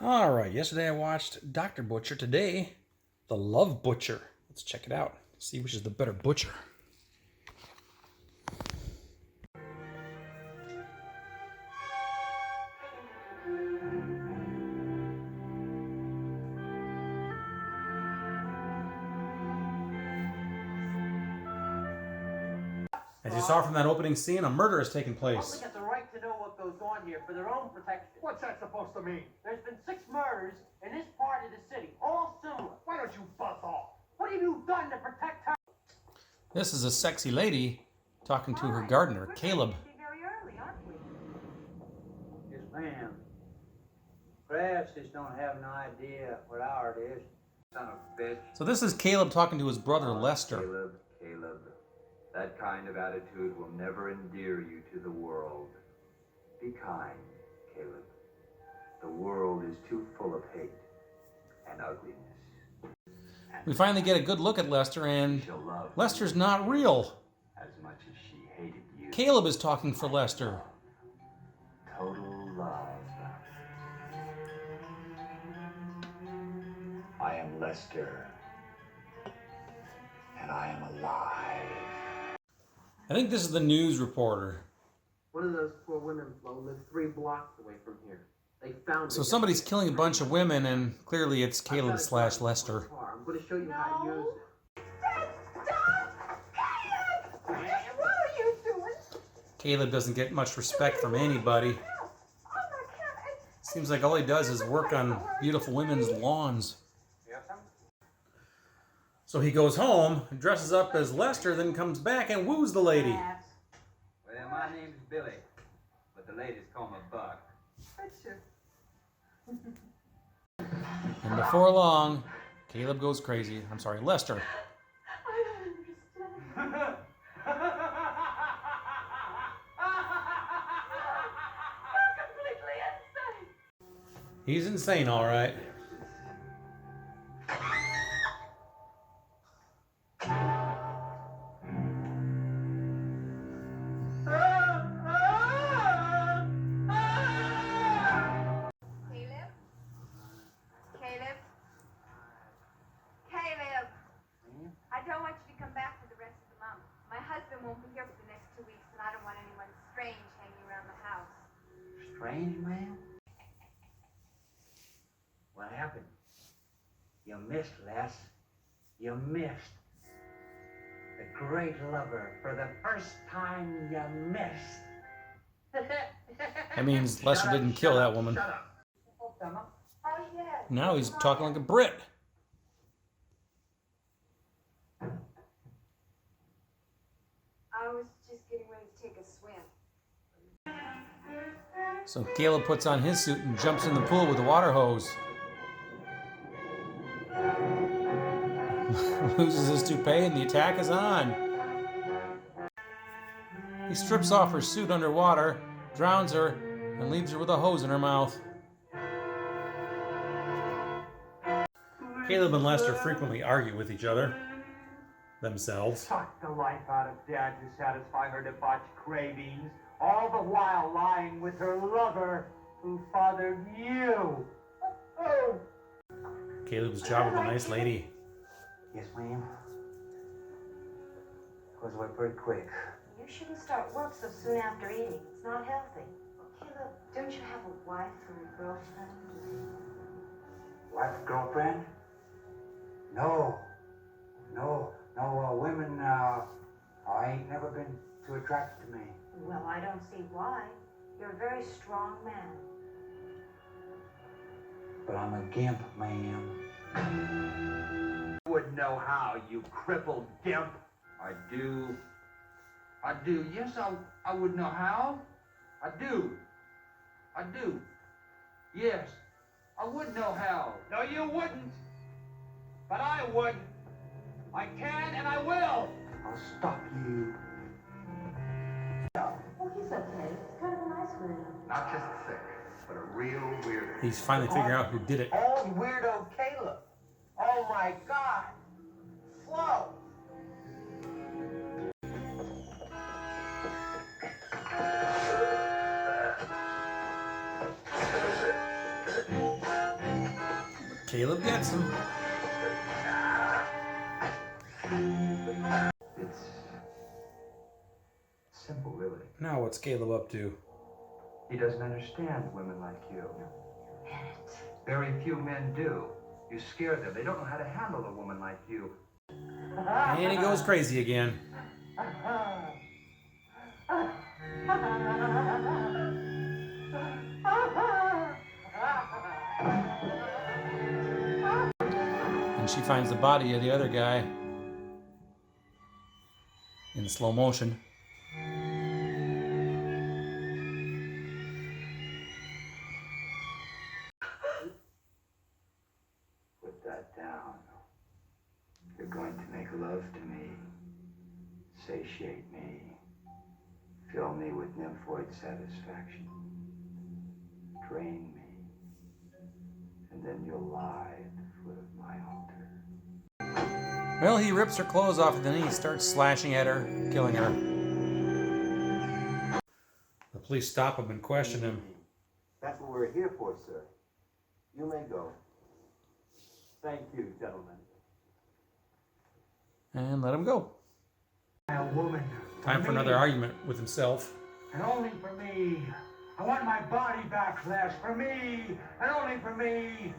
All right, yesterday I watched Dr. Butcher. Today, The Love Butcher. Let's check it out. See which is the better butcher. As you saw from that opening scene, a murder has taken place. The public has the right to know what goes on here for their own protection. What's that supposed to mean? There's been 6 murders in this part of the city, all similar. Why don't you buzz off? What have you done to protect her? This is a sexy lady talking to her gardener, Caleb. Very early, aren't we? Yes, ma'am. Perhaps just don't have no idea what hour it is. Son of a bitch. So this is Caleb talking to his brother, Lester. Caleb, that kind of attitude will never endear you to the world. Be kind, Caleb. The world is too full of hate and ugliness. We finally get a good look at Lester, and Lester's not real. As much as she hated you. Caleb is talking for Lester. Total love. I am Lester, and I am alive. I think this is the news reporter. One of those poor women, Flo, lived 3 blocks away from here. They found So somebody's killing a bunch of women, and clearly it's Caleb / Lester. I'm going to show you how to use it. Stop! Caleb! What are you doing? Caleb doesn't get much respect from anybody. Seems like all he does is work on beautiful women's lawns. So he goes home, dresses up as Lester, then comes back and woos the lady. Well, my name's Billy, but the ladies call me Buck. And before long, Caleb goes crazy. I'm sorry, Lester. I don't understand. You're completely insane. He's insane, all right. Caleb, I don't want you to come back for the rest of the month. My husband won't be here for the next 2 weeks, and I don't want anyone strange hanging around the house. Strange, ma'am? What happened? You missed, Les. You missed. The great lover. For the first time, you missed. That means Lester didn't kill that woman. Shut up. Oh, yes. Now he's talking like a Brit. I was just getting ready to take a swim. So Caleb puts on his suit and jumps in the pool with a water hose. Loses his toupee and the attack is on. He strips off her suit underwater, drowns her, and leaves her with a hose in her mouth. Caleb and Lester frequently argue with each other. Themselves. Suck the life out of Dad to satisfy her debauched cravings, all the while lying with her lover who fathered you. Oh. Caleb's job with a nice lady. Yes, ma'am. Goes away pretty quick. You shouldn't start work so soon after eating. It's not healthy. Caleb, don't you have a wife or a girlfriend? Wife, girlfriend? No. Women, I ain't never been too attracted to me. Well, I don't see why. You're a very strong man. But I'm a gimp, ma'am. You wouldn't know how, you crippled gimp. I do. Yes, I would know how. I do. Yes, I would know how. No, you wouldn't. But I would. I can and I will. I'll stop you. Well, he's okay. He's kind of a nice weirdo. Not just sick, but a real weirdo. He's finally figuring out who did it. Oh, weirdo Caleb. Oh, my God. Flo. Caleb gets him. It's simple, really. Now what's Caleb up to? He doesn't understand women like you. Bennett. Very few men do. You scare them. They don't know how to handle a woman like you. And he goes crazy again. And she finds the body of the other guy in slow motion. Put that down. You're going to make love to me, satiate me, fill me with nymphoid satisfaction, drain me, and then you'll lie at the foot of my altar. Well, he rips her clothes off and then he starts slashing at her, killing her. The police stop him and question him. That's what we're here for, sir. You may go. Thank you, gentlemen. And let him go. A woman. Time for another argument with himself. And only for me. I want my body back, Les. For me. And only for me.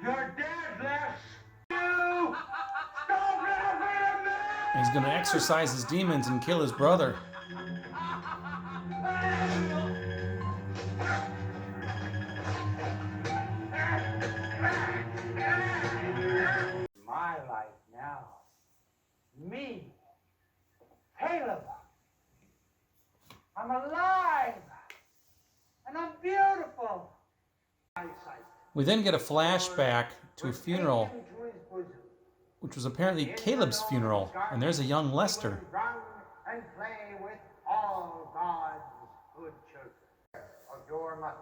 You're dead, Les. You! Stop laughing at me! He's gonna exorcise his demons and kill his brother. My life now. Me. Caleb. I'm alive. And I'm beautiful. We then get a flashback to a funeral, which was apparently Caleb's funeral, and there's a young Lester. Run and play with all God's good children. Of your mother.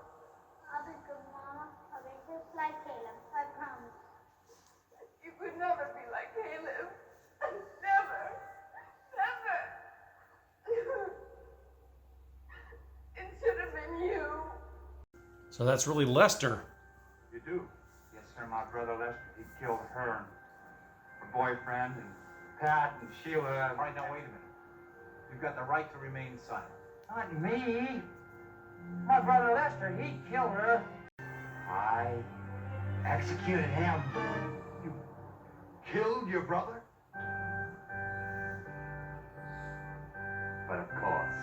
I'll be good, Mama. I'll be just like Caleb. I promise. You could never be like Caleb. Never. Never. It should have been you. So that's really Lester. You do? Yes, sir. My brother Lester, he killed her and her boyfriend and Pat and Sheila. All right, now wait a minute. You've got the right to remain silent. Not me. My brother Lester, he killed her. I executed him. You killed your brother? But of course.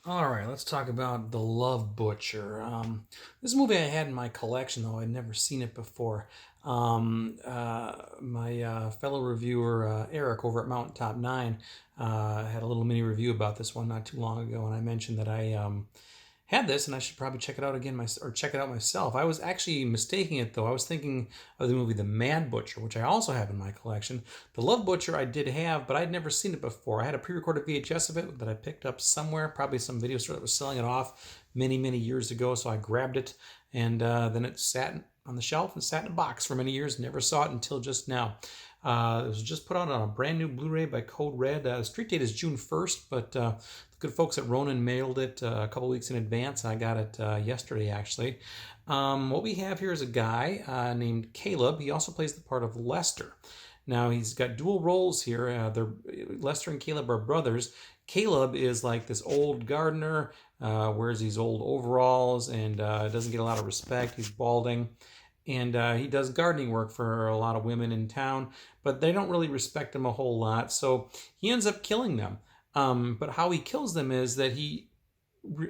All right, let's talk about The Love Butcher. This movie I had in my collection, though I'd never seen it before. My fellow reviewer, Eric, over at Mountaintop 9, had a little mini review about this one not too long ago, and I mentioned that I had this, and I should probably check it out again, or check it out myself. I was actually mistaking it, though. I was thinking of the movie The Mad Butcher, which I also have in my collection. The Love Butcher I did have, but I'd never seen it before. I had a pre-recorded VHS of it that I picked up somewhere, probably some video store that was selling it off many, many years ago, so I grabbed it, and then it sat on the shelf and sat in a box for many years. Never saw it until just now. It was just put out on a brand new Blu-ray by Code Red. The street date is June 1st, but the good folks at Ronin mailed it a couple weeks in advance, and I got it yesterday, actually. What we have here is a guy named Caleb. He also plays the part of Lester. Now, he's got dual roles here. Lester and Caleb are brothers. Caleb is like this old gardener, wears these old overalls, and doesn't get a lot of respect. He's balding. And he does gardening work for a lot of women in town, but they don't really respect him a whole lot. So he ends up killing them. But how he kills them is that he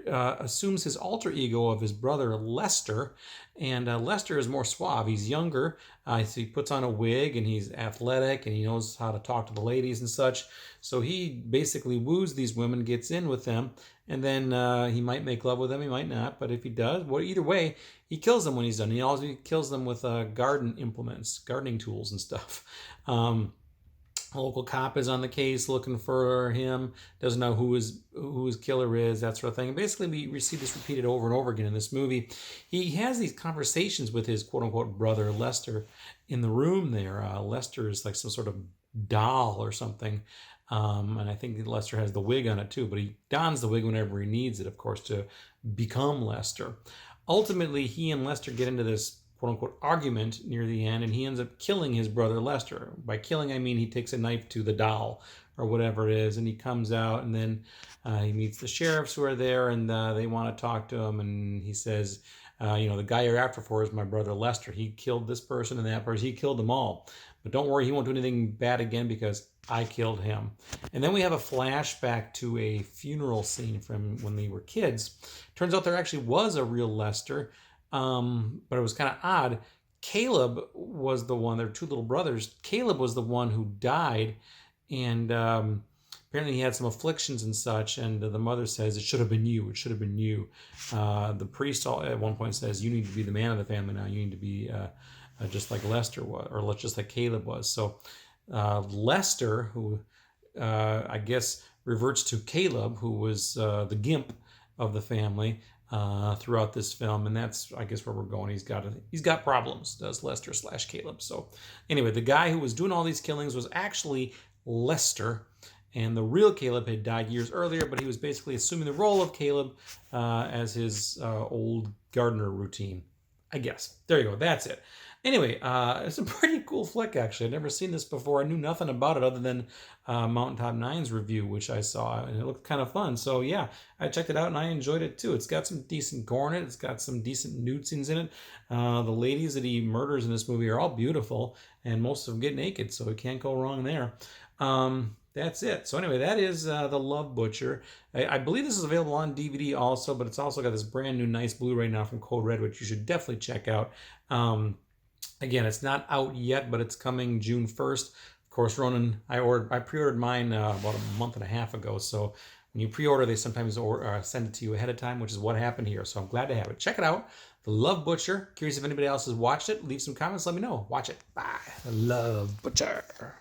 assumes his alter ego of his brother Lester, and Lester is more suave. He's younger, so he puts on a wig, and he's athletic, and he knows how to talk to the ladies and such. So he basically woos these women, gets in with them, and then he might make love with them, he might not, but if he does, well, either way, he kills them when he's done. He also kills them with garden implements, gardening tools and stuff. A local cop is on the case looking for him, doesn't know who his killer is, that sort of thing. And basically, we see this repeated over and over again in this movie. He has these conversations with his quote-unquote brother, Lester, in the room there. Lester is like some sort of doll or something. And I think Lester has the wig on it too, but he dons the wig whenever he needs it, of course, to become Lester. Ultimately, he and Lester get into this quote-unquote argument near the end, and he ends up killing his brother Lester. By killing, I mean he takes a knife to the doll or whatever it is, and he comes out, and then he meets the sheriffs who are there, and they want to talk to him, and he says, the guy you're after for is my brother Lester. He killed this person and that person. He killed them all. But don't worry, he won't do anything bad again because I killed him. And then we have a flashback to a funeral scene from when they were kids. Turns out there actually was a real Lester, but it was kind of odd. Caleb was the one, there were two little brothers. Caleb was the one who died, and apparently he had some afflictions and such, and the mother says, it should have been you, it should have been you. The priest at one point says, you need to be the man of the family now, you need to be just like Lester was, or just like Caleb was. So Lester, who I guess reverts to Caleb, who was the gimp of the family throughout this film, and that's, I guess, where we're going. He's got problems, does Lester / Caleb. So anyway, the guy who was doing all these killings was actually Lester, and the real Caleb had died years earlier, but he was basically assuming the role of Caleb as his old gardener routine, I guess. There you go. That's it. Anyway, it's a pretty cool flick, actually. I'd never seen this before. I knew nothing about it other than Mountaintop 9's review, which I saw, and it looked kind of fun. So, yeah, I checked it out, and I enjoyed it, too. It's got some decent gore in it. It's got some decent nude scenes in it. The ladies that he murders in this movie are all beautiful, and most of them get naked, so it can't go wrong there. That's it. So anyway, that is The Love Butcher. I believe this is available on DVD also, but it's also got this brand new nice Blu-ray now from Code Red, which you should definitely check out. Again, it's not out yet, but it's coming June 1st. Of course, Ronan, I pre-ordered mine about a month and a half ago. So when you pre-order, they sometimes send it to you ahead of time, which is what happened here. So I'm glad to have it. Check it out. The Love Butcher. Curious if anybody else has watched it. Leave some comments. Let me know. Watch it. Bye. The Love Butcher.